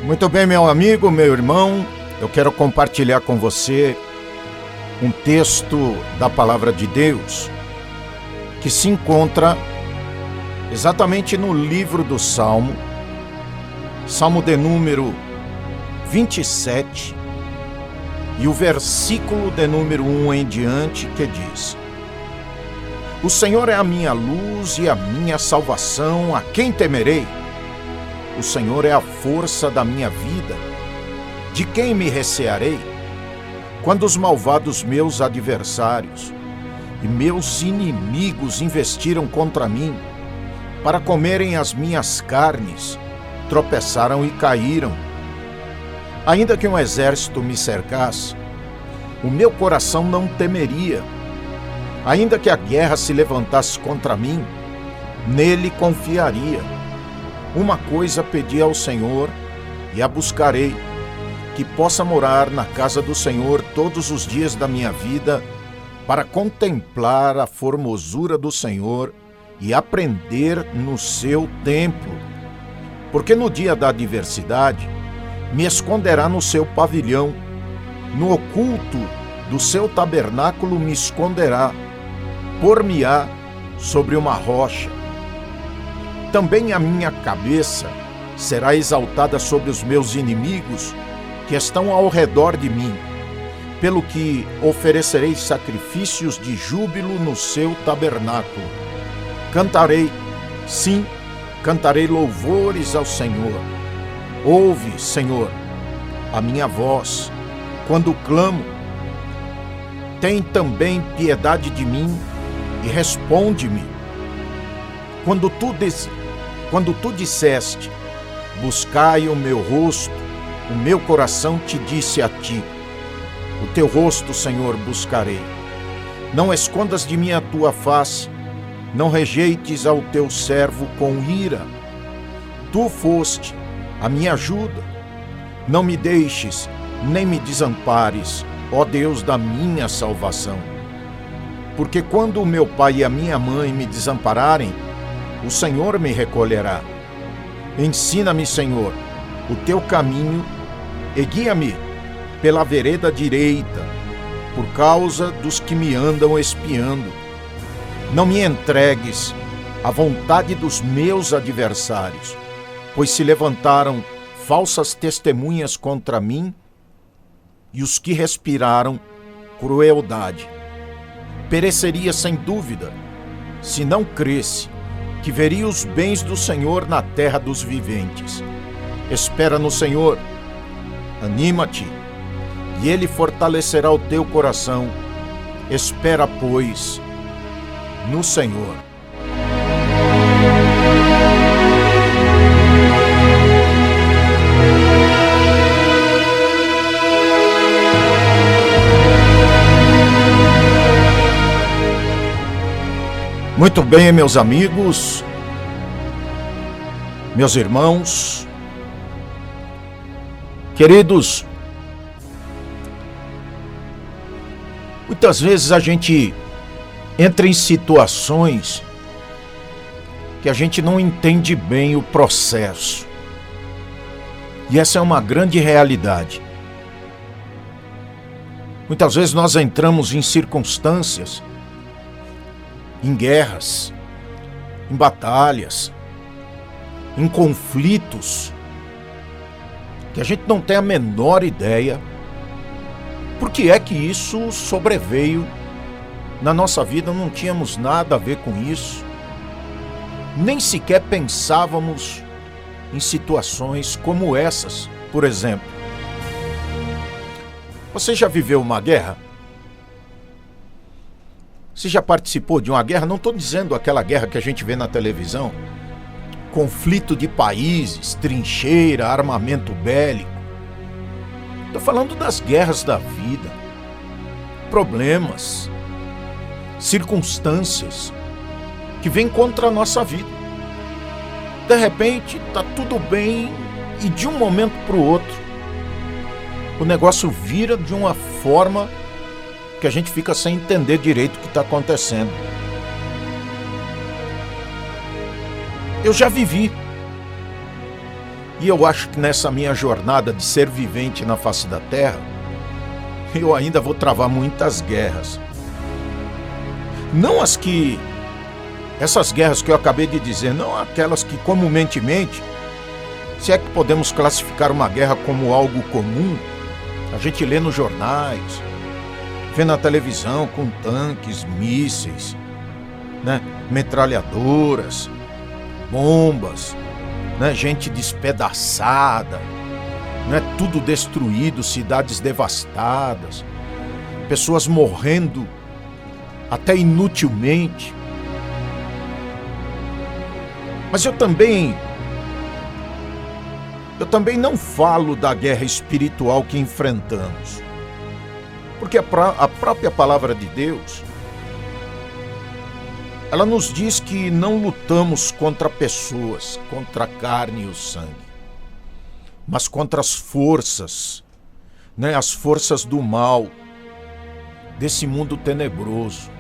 Muito bem, meu amigo, meu irmão, eu quero compartilhar com você um texto da Palavra de Deus que se encontra exatamente no livro do Salmo de número 27 e o versículo de número 1 em diante, que diz: O Senhor é a minha luz e a minha salvação, a quem temerei? O Senhor é a força da minha vida, de quem me recearei? Quando os malvados meus adversários e meus inimigos investiram contra mim, para comerem as minhas carnes, tropeçaram e caíram. Ainda que um exército me cercasse, o meu coração não temeria. Ainda que a guerra se levantasse contra mim, nele confiaria. Uma coisa pedi ao Senhor e a buscarei, que possa morar na casa do Senhor todos os dias da minha vida, para contemplar a formosura do Senhor e aprender no seu templo. Porque no dia da adversidade me esconderá no seu pavilhão, no oculto do seu tabernáculo me esconderá, por-me-á sobre uma rocha. Também a minha cabeça será exaltada sobre os meus inimigos que estão ao redor de mim, pelo que oferecerei sacrifícios de júbilo no seu tabernáculo. Cantarei, sim, cantarei louvores ao Senhor. Ouve, Senhor, a minha voz, quando clamo. Tem também piedade de mim e responde-me. Quando tu disseste, buscai o meu rosto, o meu coração te disse a ti, o teu rosto, Senhor, buscarei. Não escondas de mim a tua face, não rejeites ao teu servo com ira. Tu foste a minha ajuda, não me deixes, nem me desampares, ó Deus da minha salvação. Porque quando o meu pai e a minha mãe me desampararem, o Senhor me recolherá. Ensina-me, Senhor, o teu caminho e guia-me pela vereda direita, por causa dos que me andam espiando. Não me entregues à vontade dos meus adversários, pois se levantaram falsas testemunhas contra mim e os que respiraram crueldade. Pereceria sem dúvida, se não cresce, que veria os bens do Senhor na terra dos viventes. Espera no Senhor, anima-te, e Ele fortalecerá o teu coração. Espera, pois, no Senhor. Muito bem, meus amigos, meus irmãos, queridos, muitas vezes a gente entra em situações que a gente não entende bem o processo. E essa é uma grande realidade. Muitas vezes nós entramos em circunstâncias, em guerras, em batalhas, em conflitos, que a gente não tem a menor ideia por que é que isso sobreveio na nossa vida. Não tínhamos nada a ver com isso, nem sequer pensávamos em situações como essas. Por exemplo, você já viveu uma guerra? Você já participou de uma guerra? Não estou dizendo aquela guerra que a gente vê na televisão, conflito de países, trincheira, armamento bélico. Estou falando das guerras da vida, problemas, circunstâncias que vêm contra a nossa vida. De repente, está tudo bem e de um momento para o outro, o negócio vira de uma forma que a gente fica sem entender direito o que está acontecendo. Eu já vivi E eu acho que nessa minha jornada de ser vivente na face da terra, eu ainda vou travar muitas guerras. Não essas guerras que eu acabei de dizer, não aquelas que comumente, se é que podemos classificar uma guerra como algo comum, a gente lê nos jornais, vê na televisão com tanques, mísseis, né, metralhadoras, bombas, né, gente despedaçada, né, tudo destruído, cidades devastadas, pessoas morrendo até inutilmente. Mas eu também não falo da guerra espiritual que enfrentamos, porque a própria palavra de Deus, ela nos diz que não lutamos contra pessoas, contra a carne e o sangue, mas contra as forças, né, as forças do mal, desse mundo tenebroso.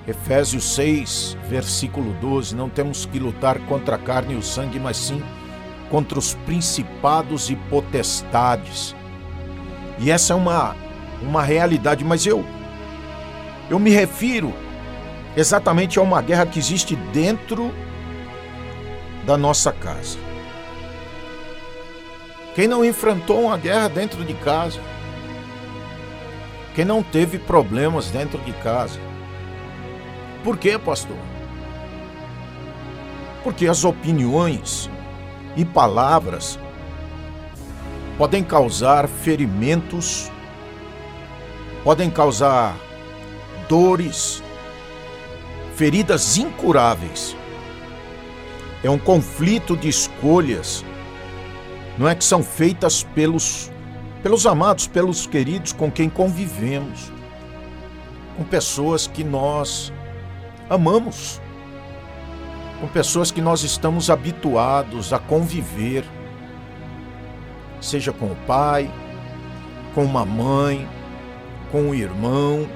Efésios 6, versículo 12, não temos que lutar contra a carne e o sangue, mas sim contra os principados e potestades. E essa é uma realidade, mas eu me refiro exatamente a uma guerra que existe dentro da nossa casa. Quem não enfrentou uma guerra dentro de casa? Quem não teve problemas dentro de casa? Por quê, pastor? Porque as opiniões e palavras podem causar ferimentos, podem causar dores, feridas incuráveis. É um conflito de escolhas, não é, que são feitas pelos amados, pelos queridos com quem convivemos, com pessoas que nós amamos, com pessoas que nós estamos habituados a conviver, seja com o pai, com uma mãe, com um irmão,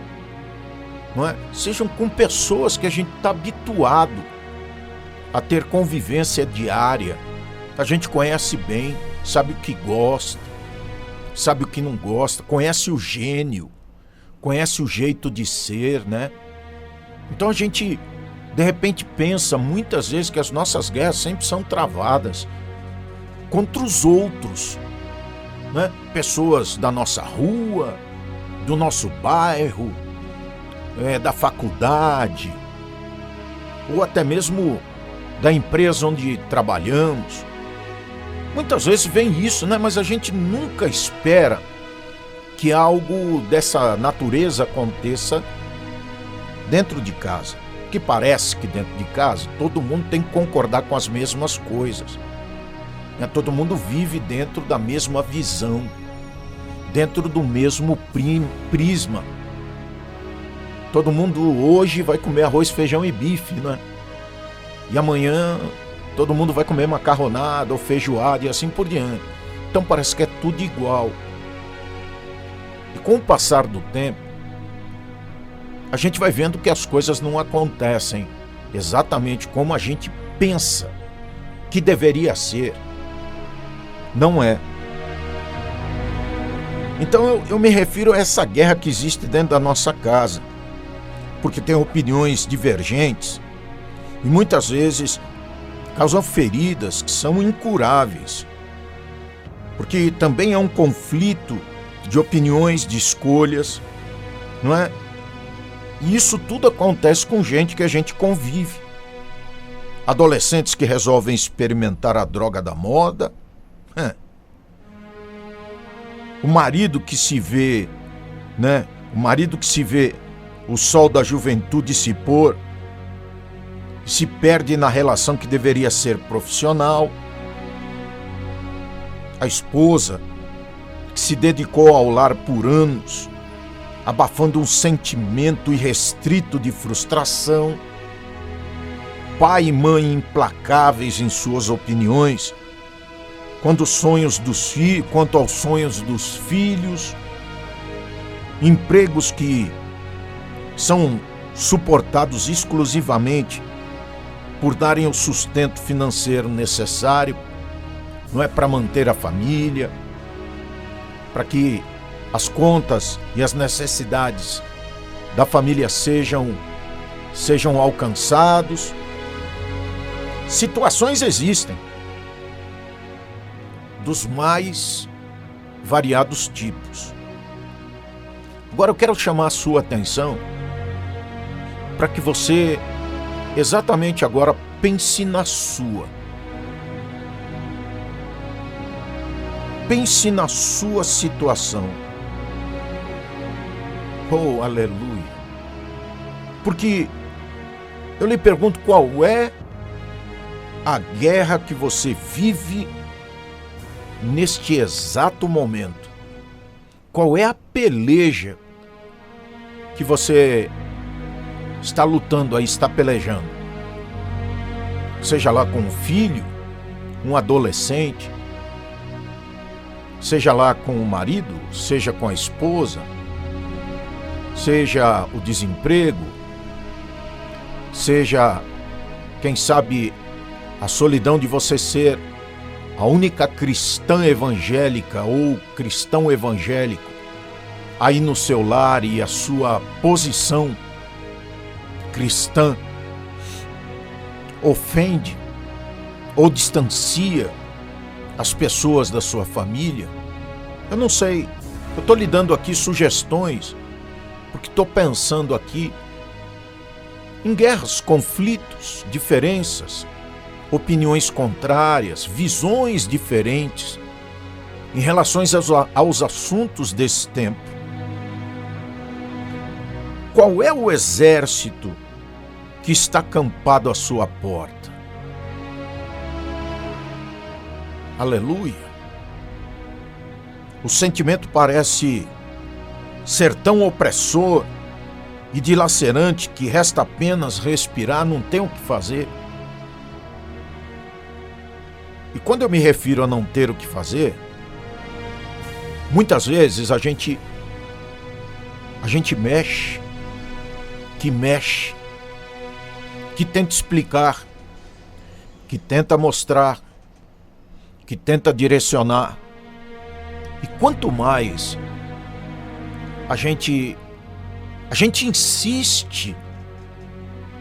não é? Sejam com pessoas que a gente está habituado a ter convivência diária. A gente conhece bem, sabe o que gosta, sabe o que não gosta, conhece o gênio, conhece o jeito de ser, né? Então a gente, de repente, pensa muitas vezes que as nossas guerras sempre são travadas contra os outros, né? Pessoas da nossa rua, do nosso bairro, da faculdade, ou até mesmo da empresa onde trabalhamos. Muitas vezes vem isso, né? Mas a gente nunca espera que algo dessa natureza aconteça dentro de casa. Que parece que dentro de casa todo mundo tem que concordar com as mesmas coisas, né? Todo mundo vive dentro da mesma visão, dentro do mesmo prisma. Todo mundo hoje vai comer arroz, feijão e bife, né? E amanhã todo mundo vai comer macarronada ou feijoada e assim por diante. Então parece que é tudo igual. E com o passar do tempo, a gente vai vendo que as coisas não acontecem exatamente como a gente pensa que deveria ser. Não é. Então eu me refiro a essa guerra que existe dentro da nossa casa, porque tem opiniões divergentes e muitas vezes causam feridas que são incuráveis, porque também é um conflito de opiniões, de escolhas, não é? E isso tudo acontece com gente que a gente convive. Adolescentes que resolvem experimentar a droga da moda. O marido que se vê, né? O marido que se vê o sol da juventude se pôr, se perde na relação que deveria ser profissional. A esposa que se dedicou ao lar por anos, abafando um sentimento irrestrito de frustração. Pai e mãe implacáveis em suas opiniões quanto aos sonhos dos filhos. Empregos que são suportados exclusivamente por darem o sustento financeiro necessário não é para manter a família, para que as contas e as necessidades da família sejam alcançados. Situações existem, dos mais variados tipos. Agora eu quero chamar a sua atenção para que você, exatamente agora, pense na sua. Pense na sua situação. Oh, aleluia. Porque eu lhe pergunto, qual é a guerra que você vive neste exato momento? Qual é a peleja que você está lutando aí, está pelejando? Seja lá com um filho, um adolescente, seja lá com o marido, seja com a esposa, seja o desemprego, seja, quem sabe, a solidão de você ser a única cristã evangélica ou cristão evangélico aí no seu lar, e a sua posição cristã ofende ou distancia as pessoas da sua família. Eu não sei, eu estou lhe dando aqui sugestões, porque estou pensando aqui em guerras, conflitos, diferenças, opiniões contrárias, visões diferentes em relação aos assuntos desse tempo. Qual é o exército que está acampado à sua porta? Aleluia! O sentimento parece ser tão opressor e dilacerante que resta apenas respirar, não tem o que fazer. E quando eu me refiro a não ter o que fazer, muitas vezes a gente mexe, que tenta explicar, que tenta mostrar, que tenta direcionar. E quanto mais a gente insiste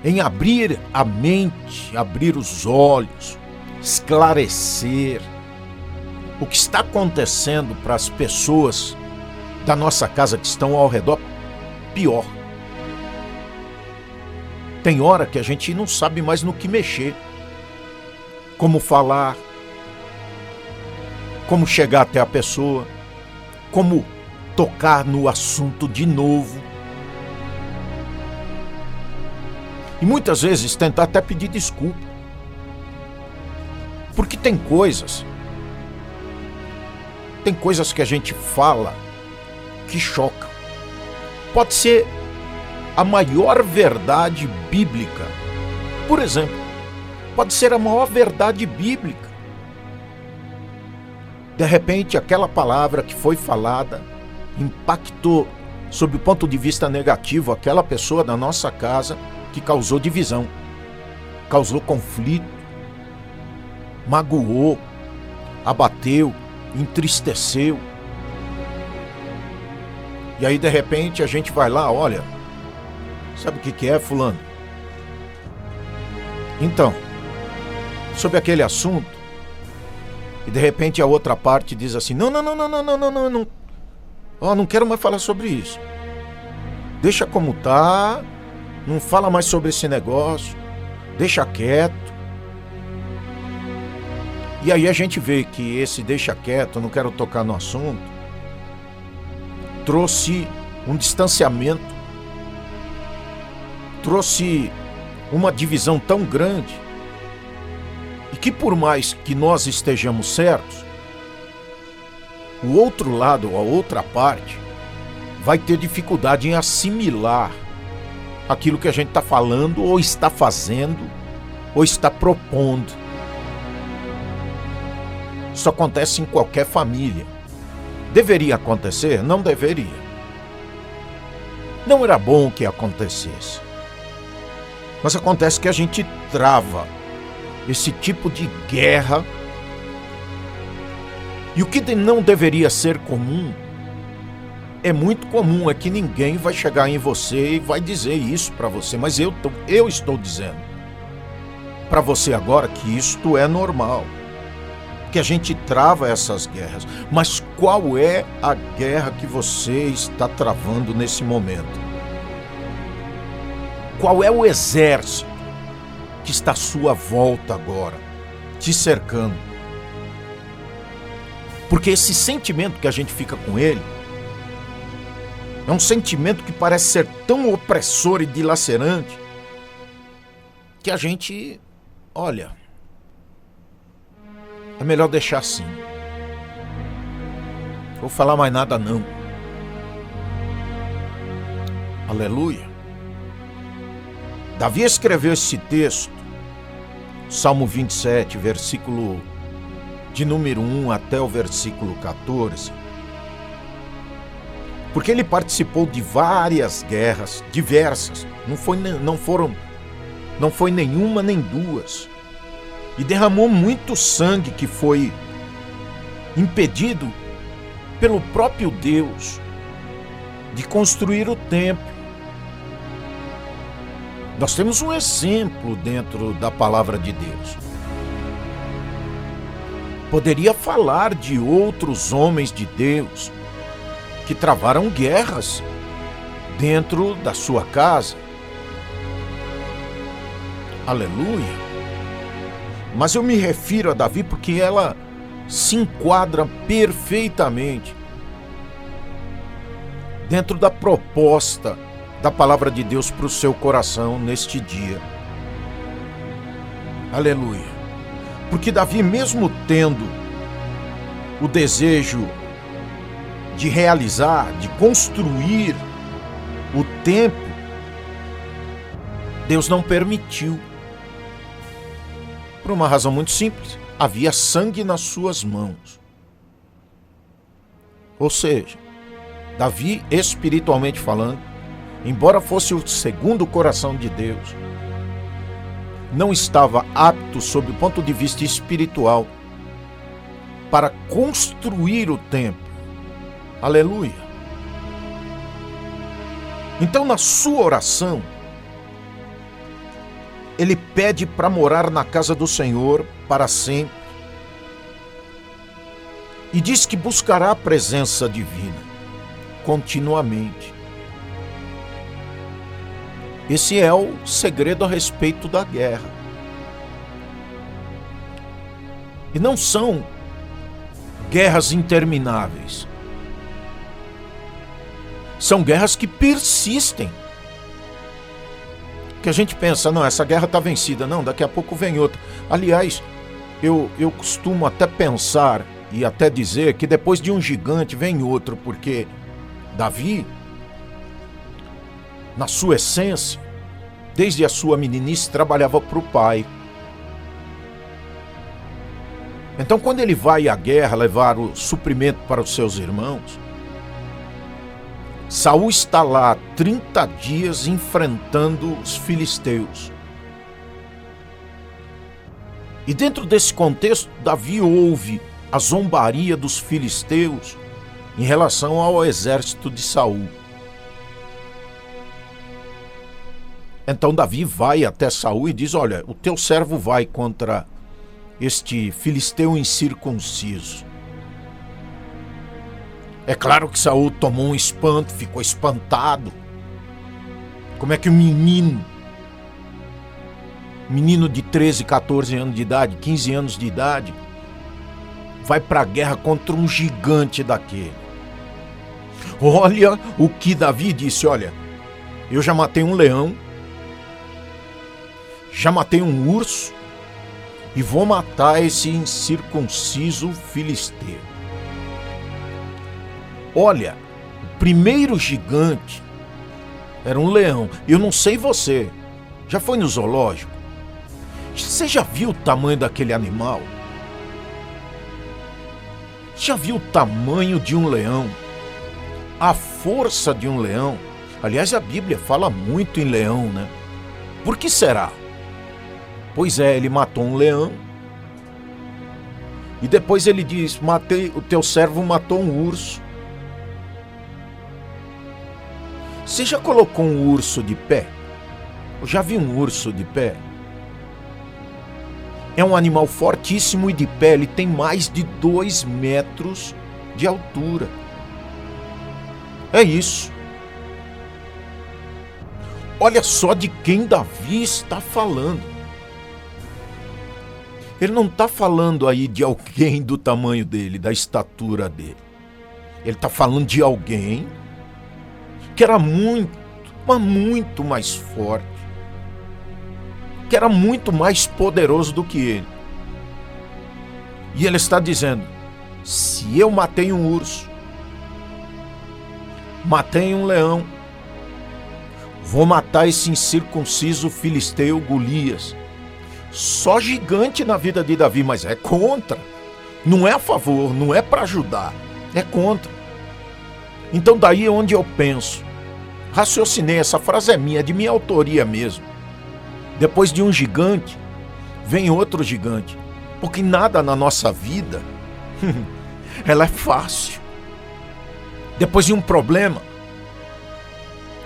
em abrir a mente, abrir os olhos, esclarecer o que está acontecendo para as pessoas da nossa casa que estão ao redor, pior. Tem hora que a gente não sabe mais no que mexer, como falar, como chegar até a pessoa, como tocar no assunto de novo. E muitas vezes tentar até pedir desculpa. Porque tem coisas que a gente fala que chocam. Pode ser a maior verdade bíblica. Por exemplo, pode ser a maior verdade bíblica. De repente, aquela palavra que foi falada impactou, sob o ponto de vista negativo, aquela pessoa da nossa casa, que causou divisão, causou conflito, magoou, abateu, entristeceu. E aí, de repente, a gente vai lá, olha, sabe o que é, fulano? Então, sobre aquele assunto, e de repente a outra parte diz assim, não, não quero mais falar sobre isso. Deixa como tá, não fala mais sobre esse negócio, deixa quieto. E aí a gente vê que esse deixa quieto, não quero tocar no assunto, trouxe um distanciamento, trouxe uma divisão tão grande, e que por mais que nós estejamos certos, o outro lado, a outra parte, vai ter dificuldade em assimilar aquilo que a gente está falando, ou está fazendo, ou está propondo. Isso acontece em qualquer família. Deveria acontecer? Não deveria. Não era bom que acontecesse. Mas acontece que a gente trava esse tipo de guerra E o que não deveria ser comum, é muito comum, é que ninguém vai chegar em você e vai dizer isso para você, mas eu estou dizendo para você agora que isto é normal, que a gente trava essas guerras. Mas qual é a guerra que você está travando nesse momento? Qual é o exército que está à sua volta agora, te cercando? Porque esse sentimento que a gente fica com ele é um sentimento que parece ser tão opressor e dilacerante que a gente, olha, é melhor deixar assim. Vou falar mais nada não. Aleluia. Davi escreveu esse texto, Salmo 27, versículo de número 1 até o versículo 14, porque ele participou de várias guerras, diversas, não foi nenhuma nem duas, e derramou muito sangue que foi impedido pelo próprio Deus de construir o templo. Nós temos um exemplo dentro da palavra de Deus. Poderia falar de outros homens de Deus que travaram guerras dentro da sua casa. Aleluia. Mas eu me refiro a Davi porque ela se enquadra perfeitamente dentro da proposta da palavra de Deus para o seu coração neste dia. Aleluia. Porque Davi, mesmo tendo o desejo de realizar, de construir o templo, Deus não permitiu. Por uma razão muito simples: havia sangue nas suas mãos. Ou seja, Davi, espiritualmente falando, embora fosse o segundo coração de Deus, não estava apto, sob o ponto de vista espiritual, para construir o templo. Aleluia. Então, na sua oração, ele pede para morar na casa do Senhor para sempre. E diz que buscará a presença divina continuamente. Esse é o segredo a respeito da guerra. E não são guerras intermináveis. São guerras que persistem. Que a gente pensa, não, essa guerra está vencida. Não, daqui a pouco vem outra. Aliás, eu costumo até pensar e até dizer que depois de um gigante vem outro, porque Davi, na sua essência, desde a sua meninice, trabalhava para o pai. Então, quando ele vai à guerra levar o suprimento para os seus irmãos, Saul está lá 30 dias enfrentando os filisteus. E dentro desse contexto, Davi ouve a zombaria dos filisteus em relação ao exército de Saul. Então Davi vai até Saul e diz: olha, o teu servo vai contra este filisteu incircunciso. É claro que Saul tomou um espanto, ficou espantado. Como é que um menino de 13, 14 anos de idade, 15 anos de idade, vai para a guerra contra um gigante daquele? Olha o que Davi disse: olha, eu já matei um leão, já matei um urso e vou matar esse incircunciso filisteu. Olha, o primeiro gigante era um leão. Eu não sei você, já foi no zoológico? Você já viu o tamanho daquele animal? Já viu o tamanho de um leão? A força de um leão? Aliás, a Bíblia fala muito em leão, né? Por que será? Pois é, ele matou um leão. E depois ele diz: o teu servo matou um urso. Você já colocou um urso de pé? Eu já vi um urso de pé. É um animal fortíssimo e de pé, ele tem mais de 2 metros de altura. É isso. Olha só de quem Davi está falando. Ele não está falando aí de alguém do tamanho dele, da estatura dele. Ele está falando de alguém que era muito, mas muito mais forte, que era muito mais poderoso do que ele. E ele está dizendo: se eu matei um urso, matei um leão, vou matar esse incircunciso filisteu Golias. Só gigante na vida de Davi, mas é contra. Não é a favor, não é para ajudar, é contra. Então daí é onde eu penso, raciocinei, essa frase é minha, de minha autoria mesmo. Depois de um gigante, vem outro gigante. Porque nada na nossa vida, ela é fácil. Depois de um problema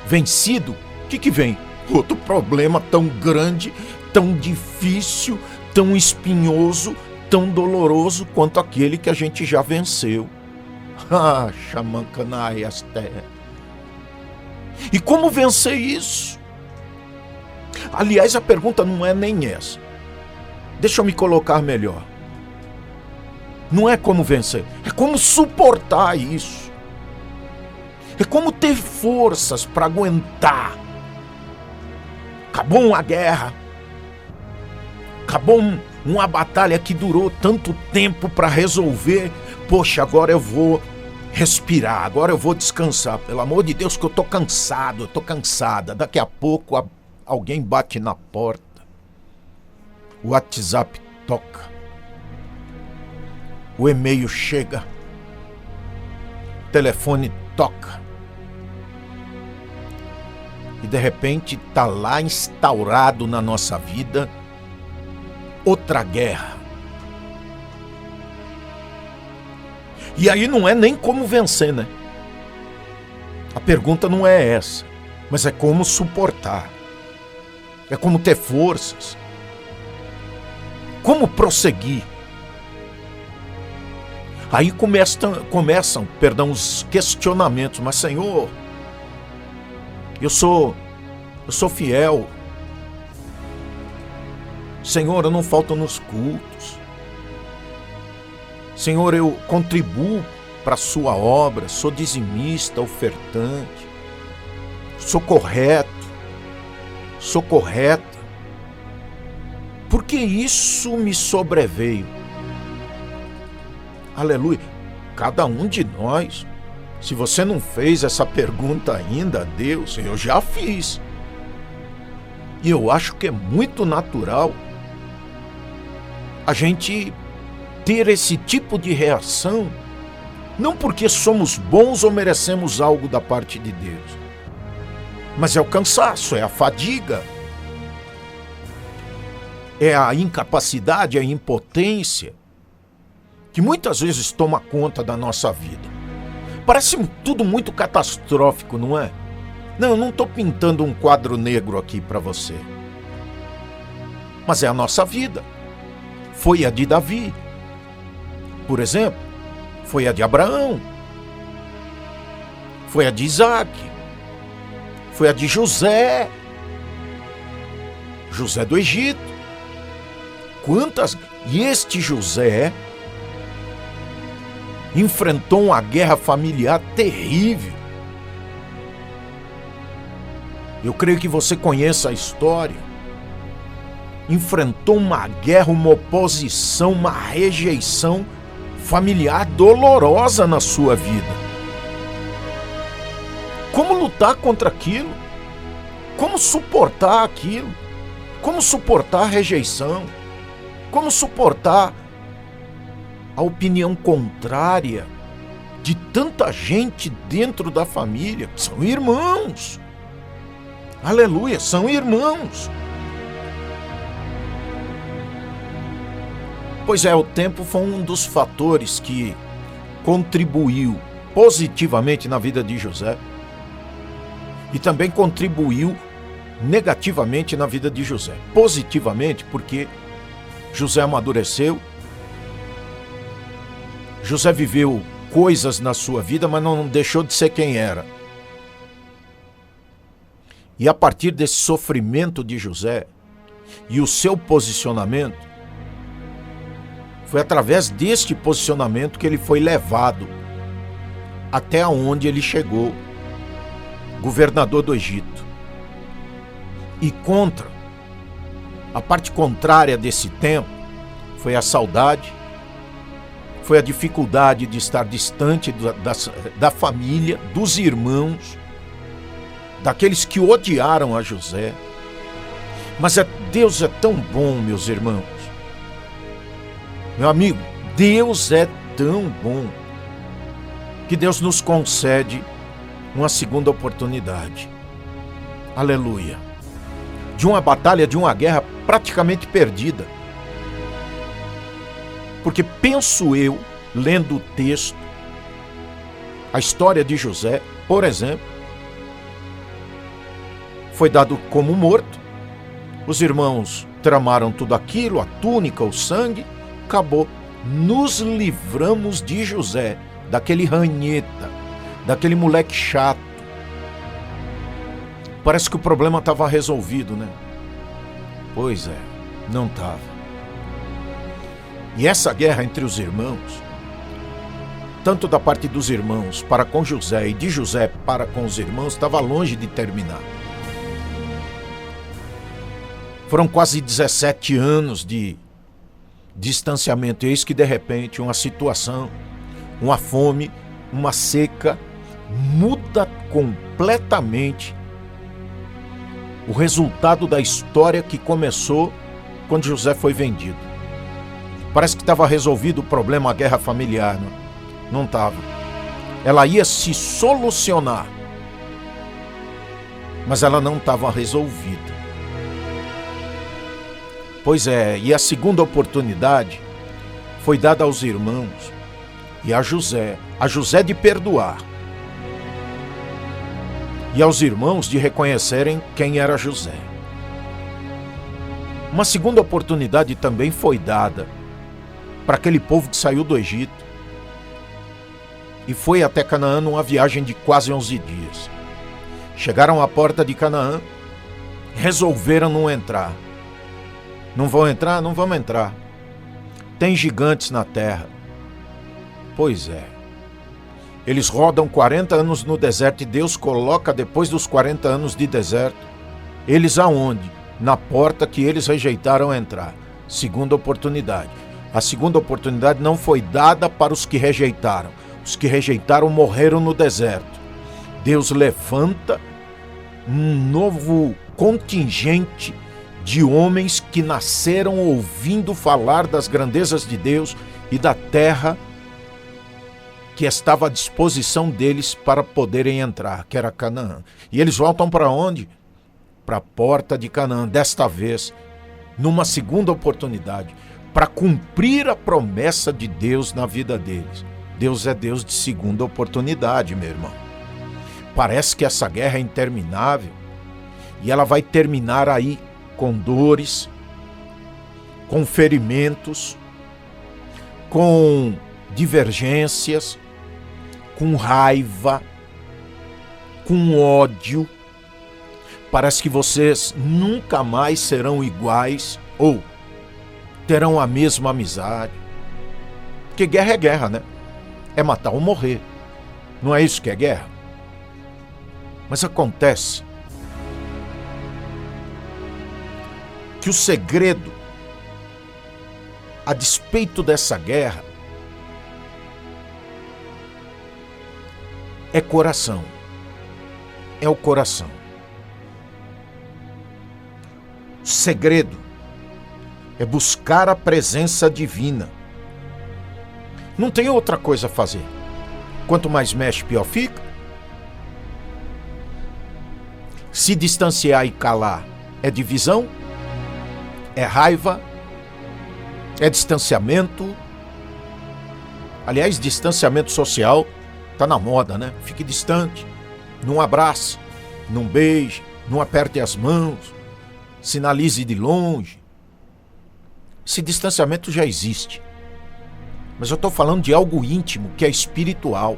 vencido, o que vem? Outro problema tão grande, tão difícil, tão espinhoso, tão doloroso quanto aquele que a gente já venceu. Ah, Xamancanai Asté. E como vencer isso? Aliás, a pergunta não é nem essa. Deixa eu me colocar melhor. Não é como vencer, é como suportar isso. É como ter forças para aguentar. Acabou uma guerra. Acabou uma batalha que durou tanto tempo para resolver. Poxa, agora eu vou respirar, agora eu vou descansar. Pelo amor de Deus, que eu tô cansado, eu tô cansada. Daqui a pouco alguém bate na porta. O WhatsApp toca. O e-mail chega. O telefone toca. E de repente está lá instaurado na nossa vida outra guerra. E aí não é nem como vencer, né? A pergunta não é essa, mas é como suportar. É como ter forças. Como prosseguir. Aí começam os questionamentos. Mas Senhor, eu sou fiel. Senhor, eu não falto nos cultos. Senhor, eu contribuo para a sua obra, sou dizimista, ofertante, sou correto, sou correta. Porque isso me sobreveio. Aleluia. Cada um de nós, se você não fez essa pergunta ainda a Deus, eu já fiz. E eu acho que é muito natural a gente ter esse tipo de reação, não porque somos bons ou merecemos algo da parte de Deus, mas é o cansaço, é a fadiga, é a incapacidade, a impotência, que muitas vezes toma conta da nossa vida. Parece tudo muito catastrófico, não é? Não, eu não estou pintando um quadro negro aqui para você. Mas é a nossa vida. Foi a de Davi, por exemplo. Foi a de Abraão. Foi a de Isaac. Foi a de José. José do Egito. Quantas... E este José enfrentou uma guerra familiar terrível. Eu creio que você conheça a história. Enfrentou uma guerra, uma oposição, uma rejeição familiar dolorosa na sua vida. Como lutar contra aquilo? Como suportar aquilo? Como suportar a rejeição? Como suportar a opinião contrária de tanta gente dentro da família? São irmãos. Aleluia, são irmãos. Pois é, o tempo foi um dos fatores que contribuiu positivamente na vida de José e também contribuiu negativamente na vida de José. Positivamente porque José amadureceu, José viveu coisas na sua vida, mas não deixou de ser quem era. E a partir desse sofrimento de José e o seu posicionamento, foi através deste posicionamento que ele foi levado até onde ele chegou, governador do Egito. E a parte contrária desse tempo, foi a saudade, foi a dificuldade de estar distante da família, dos irmãos, daqueles que odiaram a José. Mas Deus é tão bom, meus irmãos. Meu amigo, Deus é tão bom que Deus nos concede uma segunda oportunidade. Aleluia. De uma batalha, de uma guerra praticamente perdida. Porque penso eu, lendo o texto, a história de José, por exemplo, foi dado como morto, os irmãos tramaram tudo aquilo, a túnica, o sangue, acabou. Nos livramos de José, daquele ranheta, daquele moleque chato. Parece que o problema estava resolvido, né? Pois é, não estava. E essa guerra entre os irmãos, tanto da parte dos irmãos para com José e de José para com os irmãos, estava longe de terminar. Foram quase 17 anos de distanciamento. Eis que de repente uma situação, uma fome, uma seca, muda completamente o resultado da história que começou quando José foi vendido. Parece que estava resolvido o problema, a guerra familiar. Não estava. Ela ia se solucionar, mas ela não estava resolvida. Pois é, e a segunda oportunidade foi dada aos irmãos e a José de perdoar, e aos irmãos de reconhecerem quem era José. Uma segunda oportunidade também foi dada para aquele povo que saiu do Egito e foi até Canaã numa viagem de quase 11 dias. Chegaram à porta de Canaã, resolveram não entrar. Não vão entrar? Não vamos entrar. Tem gigantes na terra. Pois é. Eles rodam 40 anos no deserto e Deus coloca depois dos 40 anos de deserto, eles aonde? Na porta que eles rejeitaram entrar. Segunda oportunidade. A segunda oportunidade não foi dada para os que rejeitaram. Os que rejeitaram morreram no deserto. Deus levanta um novo contingente de homens que nasceram ouvindo falar das grandezas de Deus e da terra que estava à disposição deles para poderem entrar, que era Canaã. E eles voltam para onde? Para a porta de Canaã, desta vez, numa segunda oportunidade, para cumprir a promessa de Deus na vida deles. Deus é Deus de segunda oportunidade, meu irmão. Parece que essa guerra é interminável e ela vai terminar aí com dores, com ferimentos, com divergências, com raiva, com ódio. Parece que vocês nunca mais serão iguais ou terão a mesma amizade. Porque guerra é guerra, né? É matar ou morrer. Não é isso que é guerra? Mas acontece que o segredo, a despeito dessa guerra, é coração. É o coração. O segredo é buscar a presença divina. Não tem outra coisa a fazer. Quanto mais mexe, pior fica. Se distanciar e calar é divisão, é raiva, É distanciamento. Aliás, distanciamento social está na moda, né? Fique distante, não abrace, não beije, não aperte as mãos, sinalize de longe. Esse distanciamento já existe. Mas eu estou falando de algo íntimo, que é espiritual.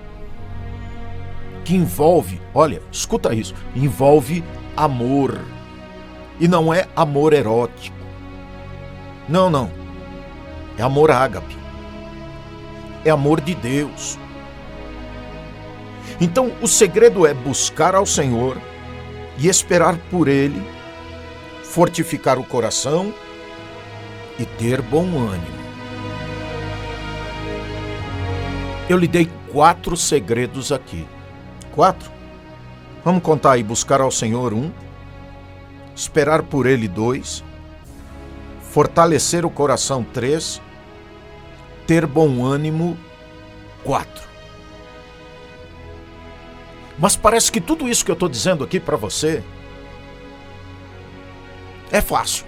Que envolve, olha, escuta isso, envolve amor. E não é amor erótico. Não. É amor ágape. É amor de Deus. Então, o segredo é buscar ao Senhor e esperar por Ele, fortificar o coração e ter bom ânimo. Eu lhe dei 4 segredos aqui. 4? Vamos contar aí. Buscar ao Senhor 1, esperar por Ele 2, fortalecer o coração 3, ter bom ânimo 4. Mas parece que tudo isso que eu estou dizendo aqui para você é fácil.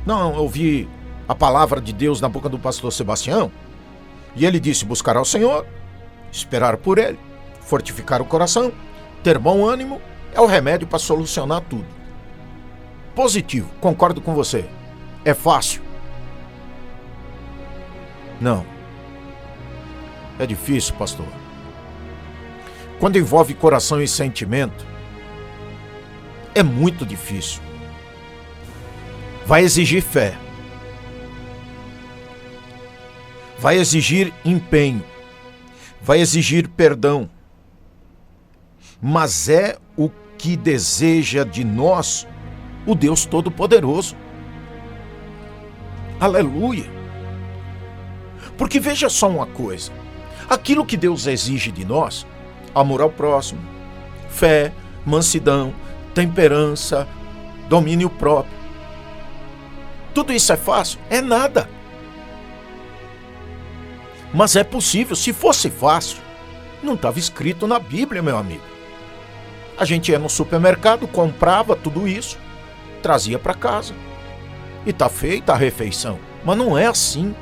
Não, eu ouvi a palavra de Deus na boca do pastor Sebastião e ele disse: buscar ao Senhor, esperar por Ele, fortificar o coração, ter bom ânimo é o remédio para solucionar tudo. Positivo, concordo com você. É fácil? Não. É difícil, pastor. Quando envolve coração e sentimento, é muito difícil. Vai exigir fé. Vai exigir empenho. Vai exigir perdão. Mas é o que deseja de nós o Deus Todo-Poderoso. Aleluia! Porque veja só uma coisa. Aquilo que Deus exige de nós, amor ao próximo, fé, mansidão, temperança, domínio próprio. Tudo isso é fácil? É nada. Mas é possível. Se fosse fácil, não estava escrito na Bíblia, meu amigo. A gente ia no supermercado, comprava tudo isso, trazia para casa. E está feita a refeição. Mas não é assim.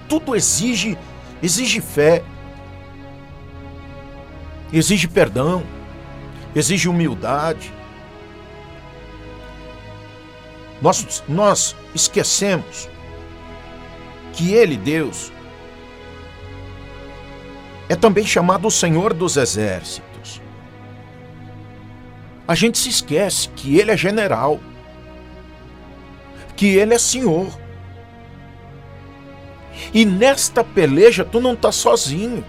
Tudo exige fé, exige perdão, exige humildade. Nós esquecemos que Ele, Deus, é também chamado o Senhor dos Exércitos. A gente se esquece que Ele é general, que Ele é Senhor. E nesta peleja tu não tá sozinho.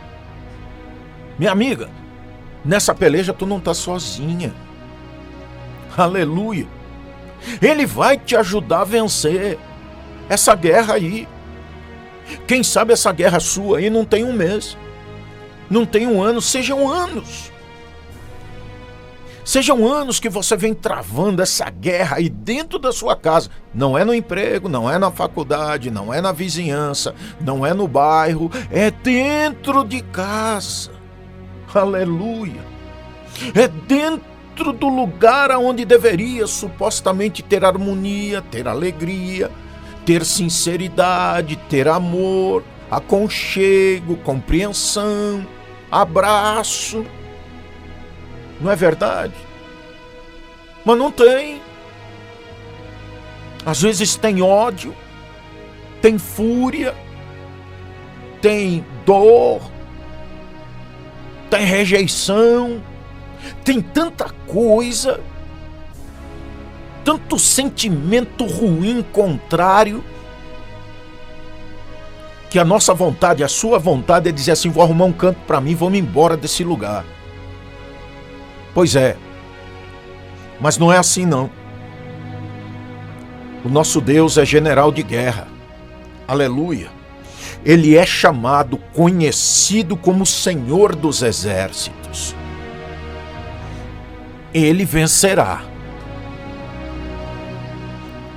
Minha amiga, nessa peleja tu não tá sozinha. Aleluia. Ele vai te ajudar a vencer essa guerra aí. Quem sabe essa guerra sua aí não tem um mês, não tem um ano, sejam anos. Sejam anos que você vem travando essa guerra aí dentro da sua casa. Não é no emprego, não é na faculdade, não é na vizinhança, não é no bairro, é dentro de casa. Aleluia! É dentro do lugar onde deveria supostamente ter harmonia, ter alegria, ter sinceridade, ter amor, aconchego, compreensão, abraço. Não é verdade? Mas não tem. Às vezes tem ódio, tem fúria, tem dor, tem rejeição, tem tanta coisa, tanto sentimento ruim, contrário, que a nossa vontade, a sua vontade é dizer assim: vou arrumar um canto para mim, vou me embora desse lugar. Pois é, mas não é assim não. O nosso Deus é general de guerra. Aleluia. Ele é chamado, conhecido como Senhor dos Exércitos. Ele vencerá.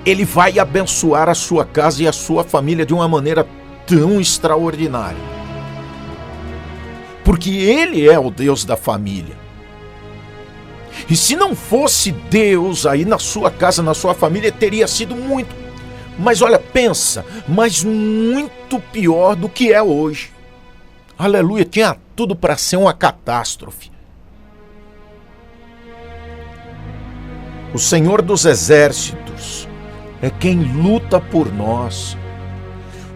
Ele vai abençoar a sua casa e a sua família de uma maneira tão extraordinária. Porque Ele é o Deus da família. E se não fosse Deus aí na sua casa, na sua família, teria sido muito, Mas olha, pensa, mas muito pior do que é hoje. Aleluia, tinha tudo para ser uma catástrofe. O Senhor dos Exércitos é quem luta por nós.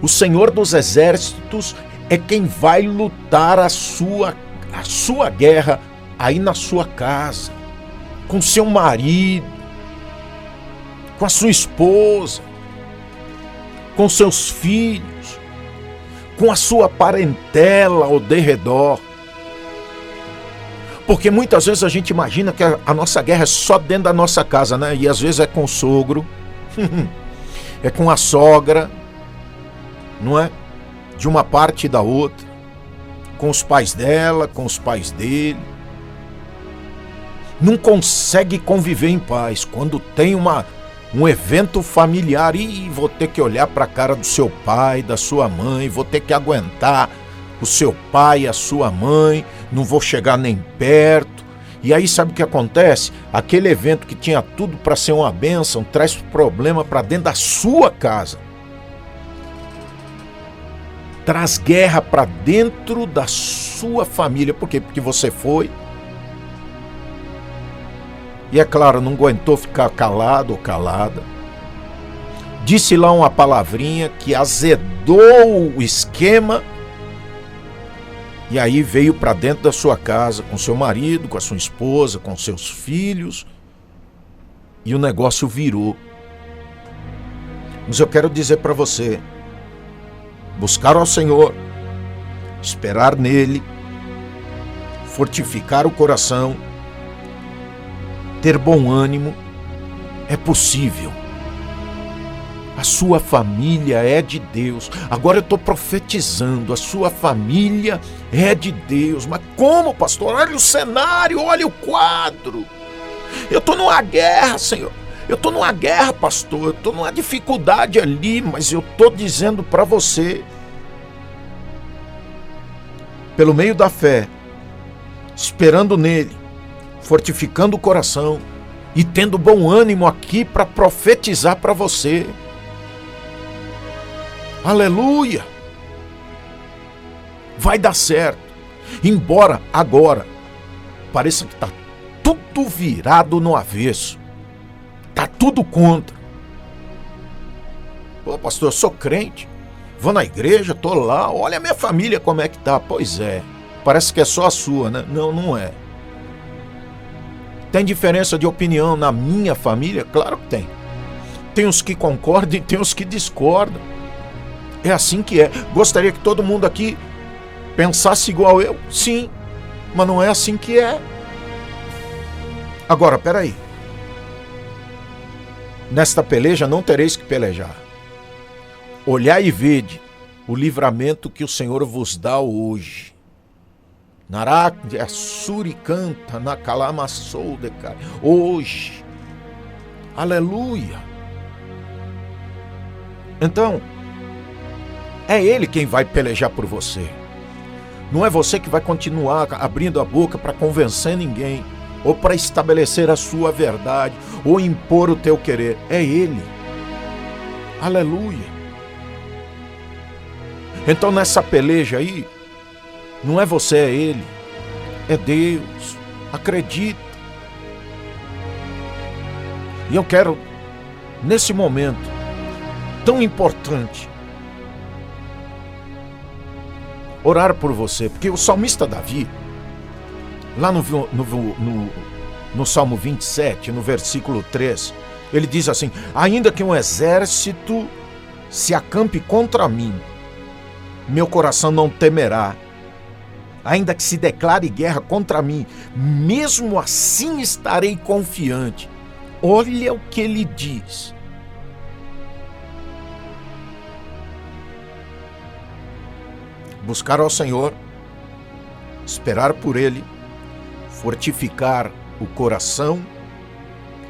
O Senhor dos Exércitos é quem vai lutar a sua guerra aí na sua casa, com seu marido, com a sua esposa, com seus filhos, com a sua parentela ao derredor. Porque muitas vezes a gente imagina que a nossa guerra é só dentro da nossa casa, né? E às vezes é com o sogro, é com a sogra, não é? De uma parte e da outra, com os pais dela, com os pais dele. Não consegue conviver em paz quando tem um evento familiar e vou ter que olhar para a cara do seu pai, da sua mãe, vou ter que aguentar o seu pai, a sua mãe, não vou chegar nem perto. E aí sabe o que acontece? Aquele evento que tinha tudo para ser uma bênção traz problema para dentro da sua casa. Traz guerra para dentro da sua família. Por quê? Porque você foi. E é claro, não aguentou ficar calado ou calada. Disse lá uma palavrinha que azedou o esquema. E aí veio para dentro da sua casa, com seu marido, com a sua esposa, com seus filhos. E o negócio virou. Mas eu quero dizer para você, buscar ao Senhor, esperar nele, fortificar o coração, ter bom ânimo, é possível. A sua família é de Deus. Agora eu estou profetizando, a sua família é de Deus. Mas como, pastor? Olha o cenário, olha o quadro. Eu estou numa guerra, Senhor. Eu estou numa guerra, pastor. Eu estou numa dificuldade ali, mas eu estou dizendo para você, pelo meio da fé, esperando nele, fortificando o coração e tendo bom ânimo aqui para profetizar para você. Aleluia! Vai dar certo. Embora agora pareça que está tudo virado no avesso. Está tudo contra. Pô, pastor, eu sou crente. Vou na igreja, tô lá. Olha a minha família como é que tá. Pois é. Parece que é só a sua, né? Não, não é. Tem diferença de opinião na minha família? Claro que tem. Tem os que concordam e tem os que discordam. É assim que é. Gostaria que todo mundo aqui pensasse igual eu? Sim, mas não é assim que é. Agora, peraí. Nesta peleja não tereis que pelejar. Olhai e vede o livramento que o Senhor vos dá hoje. Narak, suricanta, nakalamassou, hoje. Aleluia. Então, é Ele quem vai pelejar por você. Não é você que vai continuar abrindo a boca para convencer ninguém, ou para estabelecer a sua verdade, ou impor o teu querer. É Ele. Aleluia. Então nessa peleja aí, não é você, é Ele. É Deus. Acredita. E eu quero, nesse momento tão importante, orar por você, porque o salmista Davi, lá no Salmo 27, no versículo 3, ele diz assim: ainda que um exército se acampe contra mim, meu coração não temerá. Ainda que se declare guerra contra mim, mesmo assim estarei confiante. Olha o que ele diz. Buscar ao Senhor, esperar por Ele, fortificar o coração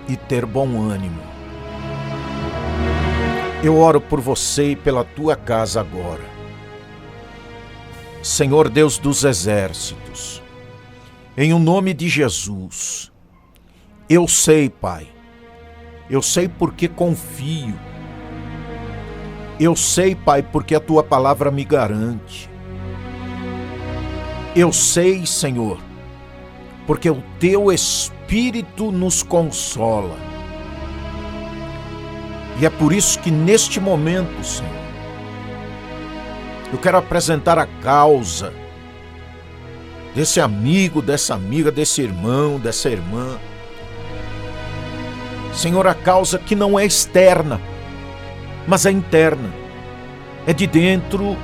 e ter bom ânimo. Eu oro por você e pela tua casa agora. Senhor Deus dos exércitos, em o nome de Jesus, eu sei, Pai, eu sei porque confio, Eu sei, Pai, porque a Tua palavra me garante. Eu sei, Senhor, porque o Teu Espírito nos consola. E é por isso que neste momento, Senhor, eu quero apresentar a causa desse amigo, dessa amiga, desse irmão, dessa irmã. Senhor, a causa que não é externa, mas é interna. É de dentro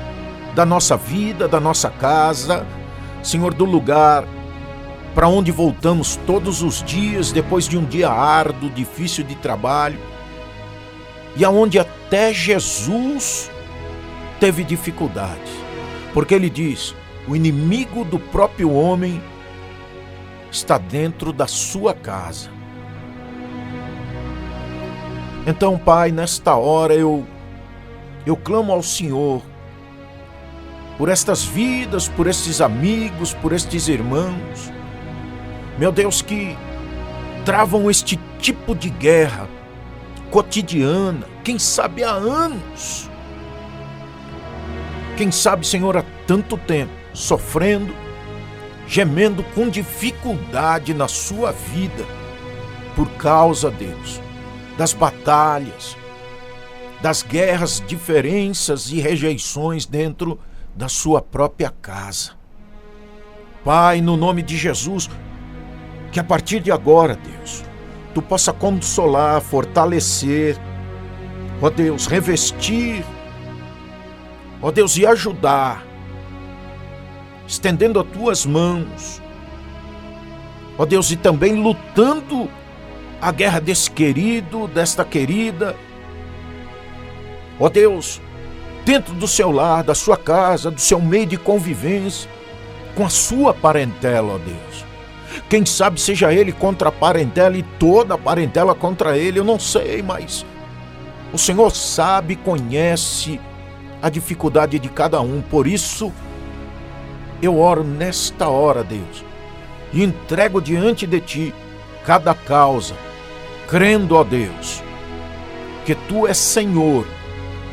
da nossa vida, da nossa casa, Senhor, do lugar para onde voltamos todos os dias, depois de um dia árduo, difícil de trabalho, e aonde até Jesus teve dificuldades, porque ele diz: o inimigo do próprio homem está dentro da sua casa. Então, Pai, nesta hora eu clamo ao Senhor por estas vidas, por estes amigos, por estes irmãos, meu Deus, que travam este tipo de guerra cotidiana, quem sabe há anos, quem sabe, Senhor, há tanto tempo, sofrendo, gemendo com dificuldade na sua vida, por causa, Deus, das batalhas, das guerras, diferenças e rejeições dentro da sua própria casa. Pai, no nome de Jesus, que a partir de agora, Deus, Tu possa consolar, fortalecer, ó Deus, revestir, ó Deus, e ajudar, estendendo as Tuas mãos, ó Deus, e também lutando a guerra desse querido, desta querida, ó Deus, dentro do seu lar, da sua casa, do seu meio de convivência, com a sua parentela, ó Deus. Quem sabe seja ele contra a parentela e toda a parentela contra ele, eu não sei, mas o Senhor sabe, conhece a dificuldade de cada um. Por isso, eu oro nesta hora, Deus, e entrego diante de Ti cada causa, crendo, ó Deus, que Tu és Senhor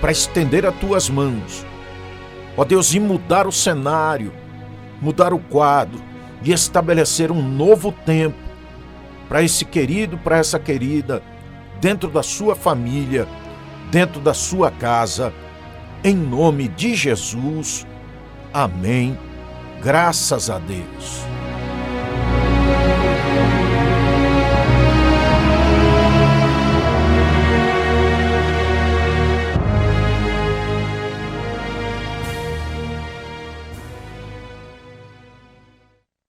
para estender as Tuas mãos, ó Deus, e mudar o cenário, mudar o quadro e estabelecer um novo tempo para esse querido, para essa querida, dentro da sua família, dentro da sua casa, em nome de Jesus. Amém. Graças a Deus.